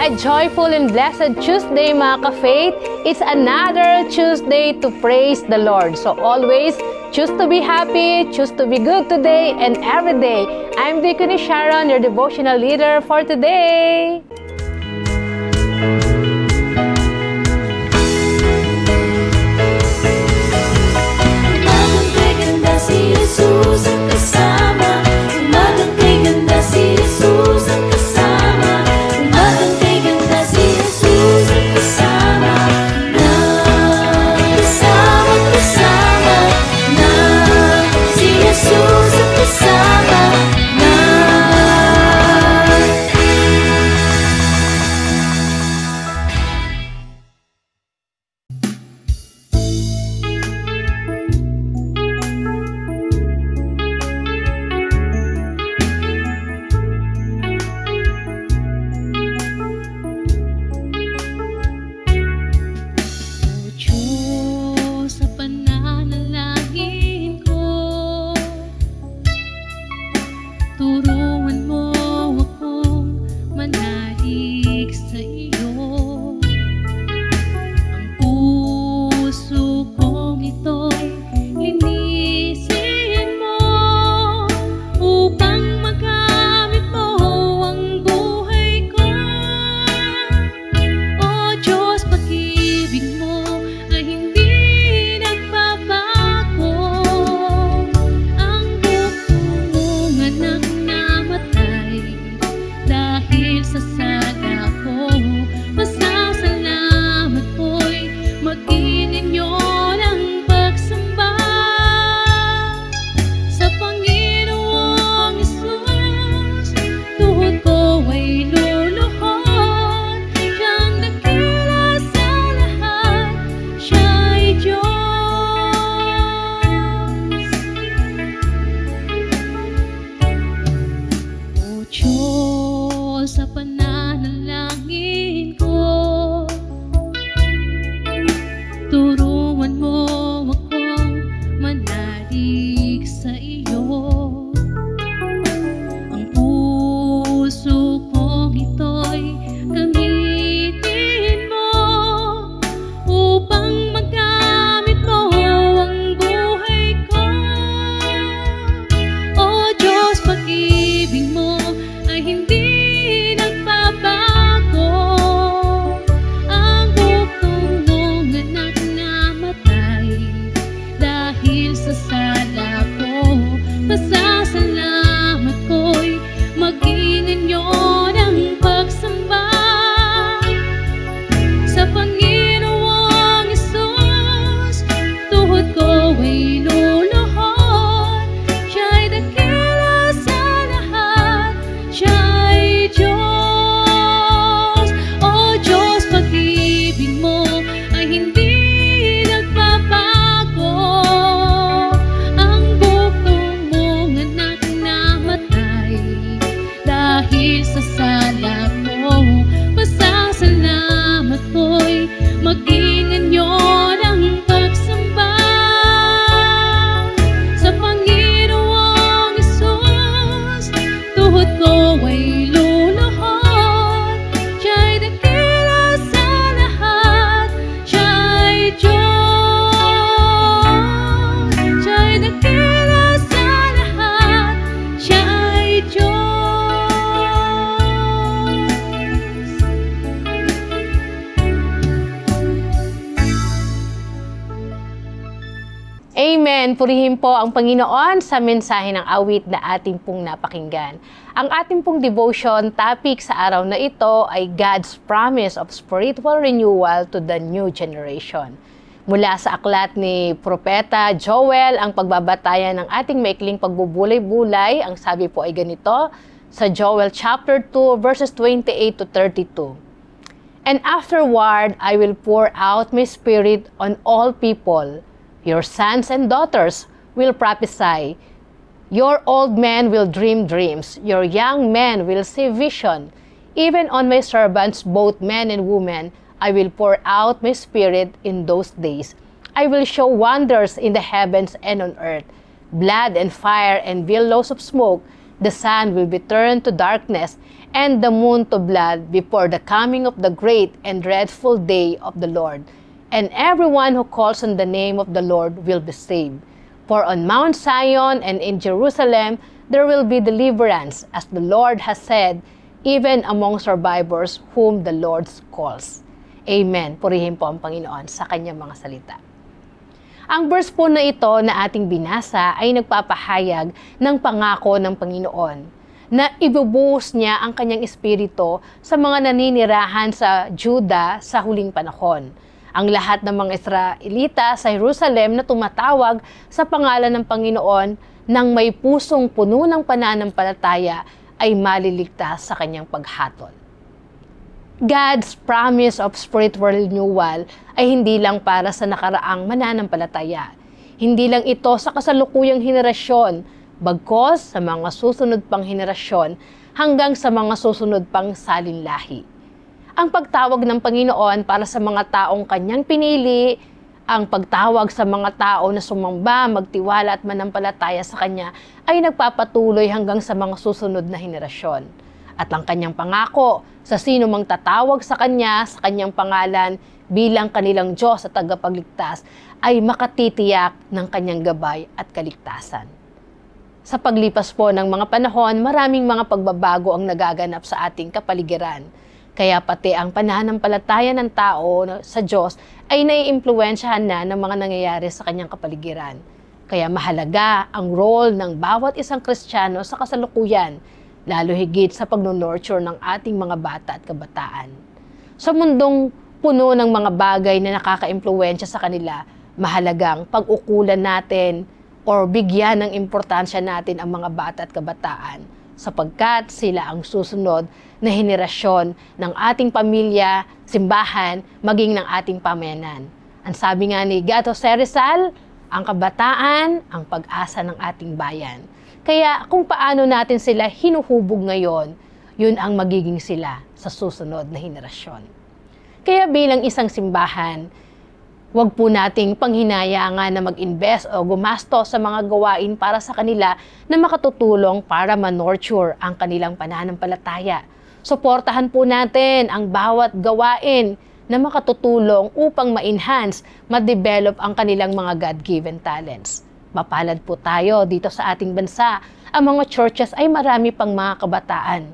a joyful and blessed Tuesday mga ka-faith. It's another Tuesday to praise the Lord. So always choose to be happy, choose to be good today and every day. I'm Deaconess Sharon, your devotional leader for today. Jesus ang kasama, umagang kay ganda si Jesus ang kasama, umagang kay ganda si Jesus ang kasama, kasama na, si Jesus ang kasama na. Sa pananalangin ko, turuan mo akong manalig sa iyo. Ang puso kong ito'y gamitin mo upang magamit mo ang buhay ko. O Diyos, pag-ibig mo ay hindi Amen. Purihin po ang Panginoon sa mensahe ng awit na ating pong napakinggan. Ang ating pong devotion topic sa araw na ito ay God's promise of spiritual renewal to the new generation. Mula sa aklat ni Propeta Joel, ang pagbabatayan ng ating maikling pagbubulay-bulay, ang sabi po ay ganito sa Joel chapter 2 verses 28 to 32. And afterward, I will pour out my spirit on all people. Your sons and daughters will prophesy. Your old men will dream dreams. Your young men will see vision. Even on my servants, both men and women, I will pour out my spirit in those days. I will show wonders in the heavens and on earth, blood and fire and billows of smoke. The sun will be turned to darkness and the moon to blood before the coming of the great and dreadful day of the Lord. And everyone who calls on the name of the Lord will be saved. For on Mount Zion and in Jerusalem there will be deliverance, as the Lord has said, even among survivors whom the Lord calls. Amen. Purihin po ang Panginoon sa kanyang mga salita. Ang verse po na ito na ating binasa ay nagpapahayag ng pangako ng Panginoon na ibubuhos niya ang kanyang espiritu sa mga naninirahan sa Juda sa huling panahon. Ang lahat ng mga Israelita sa Jerusalem na tumatawag sa pangalan ng Panginoon nang may pusong puno ng pananampalataya ay maliligtas sa kanyang paghatol. God's promise of spiritual renewal ay hindi lang para sa nakaraang mananampalataya. Hindi lang ito sa kasalukuyang henerasyon, bagkos sa mga susunod pang henerasyon hanggang sa mga susunod pang salinlahi. Ang pagtawag ng Panginoon para sa mga taong kanyang pinili, ang pagtawag sa mga tao na sumamba, magtiwala at manampalataya sa kanya ay nagpapatuloy hanggang sa mga susunod na henerasyon. At ang kanyang pangako sa sino mang tatawag sa kanyang pangalan bilang kanilang Diyos at tagapagligtas ay makatitiyak ng kanyang gabay at kaligtasan. Sa paglipas po ng mga panahon, maraming mga pagbabago ang nagaganap sa ating kapaligiran. Kaya pati ang pananampalataya ng tao sa Diyos ay naiimpluwensyahan na ng mga nangyayari sa kanyang kapaligiran. Kaya mahalaga ang role ng bawat isang Kristiyano sa kasalukuyan, lalo higit sa pag-nurture ng ating mga bata at kabataan. Sa mundong puno ng mga bagay na nakaka-impluwensya sa kanila, mahalagang pag-ukulan natin or bigyan ng importansya natin ang mga bata at kabataan sapagkat sila ang susunod na henerasyon ng ating pamilya, simbahan, maging ng ating pamayanan. Ang sabi nga ni Gato Rizal, ang kabataan, ang pag-asa ng ating bayan. Kaya kung paano natin sila hinuhubog ngayon, yun ang magiging sila sa susunod na henerasyon. Kaya bilang isang simbahan, huwag po nating panghinayangan na mag-invest o gumasto sa mga gawain para sa kanila na makatutulong para ma-nurture ang kanilang pananampalataya. Suportahan po natin ang bawat gawain na makatutulong upang ma-enhance, ma-develop ang kanilang mga God-given talents. Mapalad po tayo dito sa ating bansa. Ang mga churches ay marami pang mga kabataan.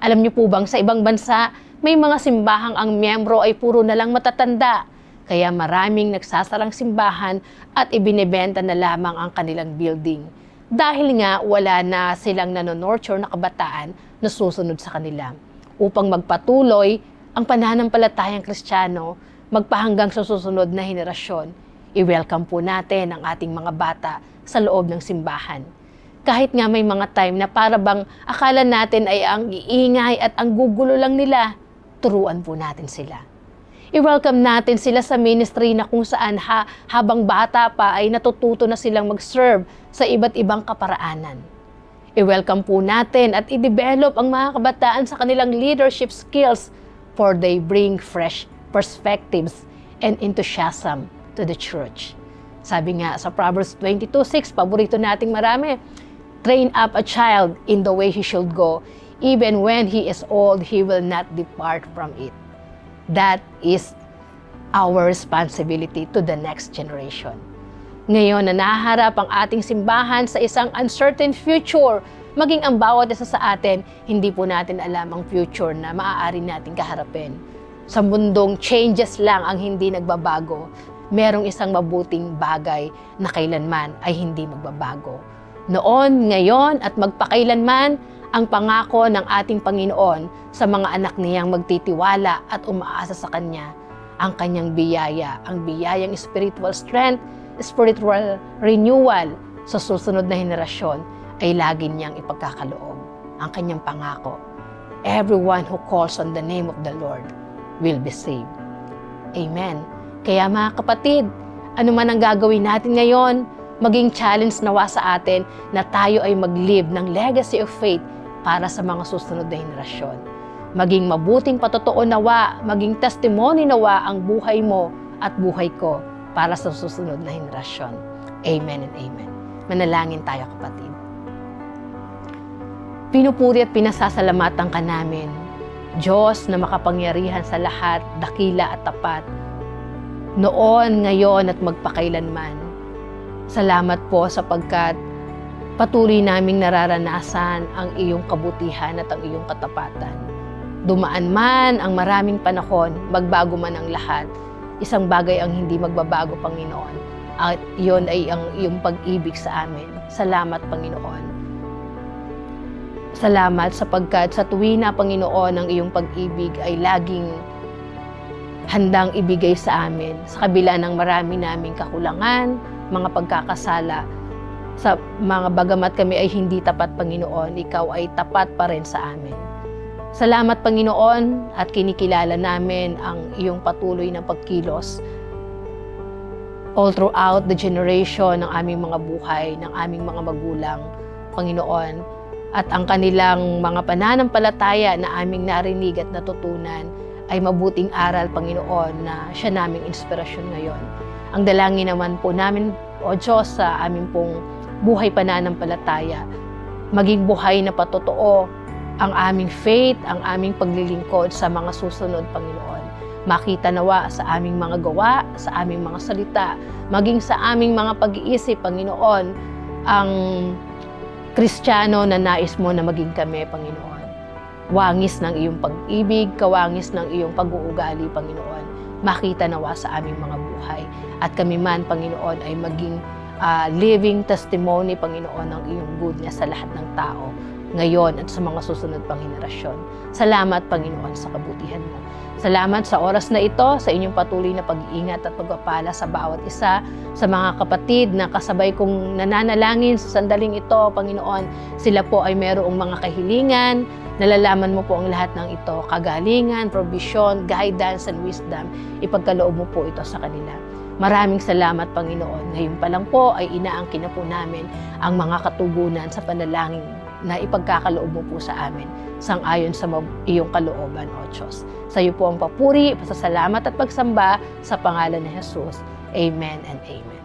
Alam niyo po bang sa ibang bansa, may mga simbahang ang miyembro ay puro na lang matatanda. Kaya maraming nagsasarang simbahan at ibinebenta na lamang ang kanilang building. Dahil nga wala na silang nanonurture na kabataan na susunod sa kanila. Upang magpatuloy ang pananampalatayang Kristiyano, magpahanggang sa susunod na henerasyon, i-welcome po natin ang ating mga bata sa loob ng simbahan. Kahit nga may mga time na para bang akala natin ay ang iingay at ang gugulo lang nila, turuan po natin sila. I-welcome natin sila sa ministry na kung saan habang bata pa ay natututo na silang mag-serve sa iba't ibang kaparaanan. I-welcome po natin at i-develop ang mga kabataan sa kanilang leadership skills for they bring fresh perspectives and enthusiasm to the church. Sabi nga sa Proverbs 22:6, paborito nating marami, train up a child in the way he should go, even when he is old, he will not depart from it. That is our responsibility to the next generation. Ngayon na naharap ang ating simbahan sa isang uncertain future, maging ang bawat isa sa atin, hindi po natin alam ang future na maaari nating kaharapin. Sa mundong changes lang ang hindi nagbabago, merong isang mabuting bagay na kailanman ay hindi magbabago. Noon, ngayon at magpakailanman, ang pangako ng ating Panginoon sa mga anak niyang magtitiwala at umaasa sa Kanya, ang Kanyang biyaya, ang biyayang spiritual strength, spiritual renewal sa susunod na henerasyon ay lagi niyang ipagkakaloob. Ang Kanyang pangako, everyone who calls on the name of the Lord will be saved. Amen. Kaya mga kapatid, ano man ang gagawin natin ngayon, maging challenge nawa sa atin na tayo ay mag-live ng legacy of faith para sa mga susunod na henerasyon. Maging mabuting patotoo nawa, maging testimony nawa ang buhay mo at buhay ko para sa susunod na henerasyon. Amen and amen. Manalangin tayo kapatid. Pinupuri at pinasasalamatan ka namin, Diyos na makapangyarihan sa lahat, dakila at tapat, noon, ngayon at magpakailanman. Salamat po sapagkat patuloy naming nararanasan ang iyong kabutihan at ang iyong katapatan. Dumaan man ang maraming panahon, magbago man ang lahat, isang bagay ang hindi magbabago, Panginoon, at iyon ay ang iyong pag-ibig sa amin. Salamat, Panginoon. Salamat sapagkat sa tuwina, Panginoon, ang iyong pag-ibig ay laging handang ibigay sa amin sa kabila ng marami naming kakulangan, mga pagkakasala. Sa mga bagamat kami ay hindi tapat, Panginoon, ikaw ay tapat pa rin sa amin. Salamat, Panginoon, at kinikilala namin ang iyong patuloy na pagkilos all throughout the generation ng aming mga buhay, ng aming mga magulang, Panginoon, at ang kanilang mga pananampalataya na aming narinig at natutunan ay mabuting aral, Panginoon, na siya naming inspirasyon ngayon. Ang dalangin naman po namin, O Diyos, sa aming pong buhay pananampalataya, maging buhay na patotoo ang aming faith, ang aming paglilingkod sa mga susunod, Panginoon. Makita nawa sa aming mga gawa, sa aming mga salita, maging sa aming mga pag-iisip, Panginoon, ang Kristiyano na nais mo na maging kami, Panginoon. Wangis ng iyong pag-ibig, kawangis ng iyong pag-uugali, Panginoon. Makita nawa sa aming mga buhay. At kami man, Panginoon, ay maging living testimony, Panginoon, ng iyong goodness sa lahat ng tao, ngayon at sa mga susunod pang henerasyon. Salamat, Panginoon, sa kabutihan mo. Salamat sa oras na ito, sa inyong patuloy na pag-iingat at pagpapala sa bawat isa, sa mga kapatid na kasabay kong nananalangin sa sandaling ito, Panginoon. Sila po ay mayroong mga kahilingan, nalalaman mo po ang lahat ng ito, kagalingan, provision, guidance, and wisdom. Ipagkaloob mo po ito sa kanila. Maraming salamat, Panginoon. Ngayon pa lang po ay inaangkin na po namin ang mga katugunan sa panalangin na ipagkakaloob mo po sa amin, sang-ayon sa iyong kalooban, O Diyos. Sa iyo po ang papuri, pasasalamat at pagsamba sa pangalan ni Jesus. Amen and amen.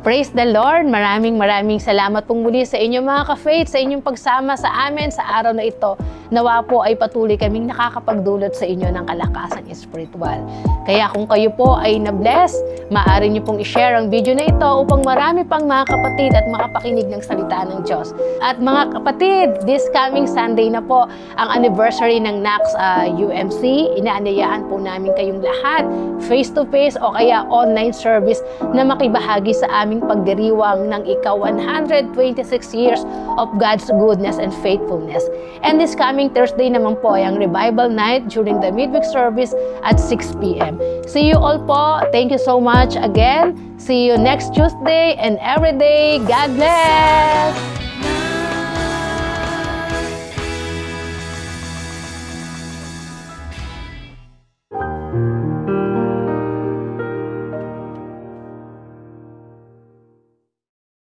Praise the Lord! Maraming salamat pong muli sa inyong mga ka-faith, sa inyong pagsama sa amin sa araw na ito. Nawa po ay patuloy kaming nakakapagdulot sa inyo ng kalakasan espiritual. Kaya kung kayo po ay na-bless, maaari niyo pong i-share ang video na ito upang marami pang mga kapatid at makapakinig ng salita ng Diyos. At mga kapatid, this coming Sunday na po ang anniversary ng NACS UMC. Inaanyayahan po namin kayong lahat, face-to-face o kaya online service, na makibahagi sa aming pagdiriwang ng ika-126 years of God's goodness and faithfulness. And this coming Thursday naman po ay ang revival night during the midweek service at 6 p.m. See you all po. Thank you so much again. See you next Tuesday and every day. God bless!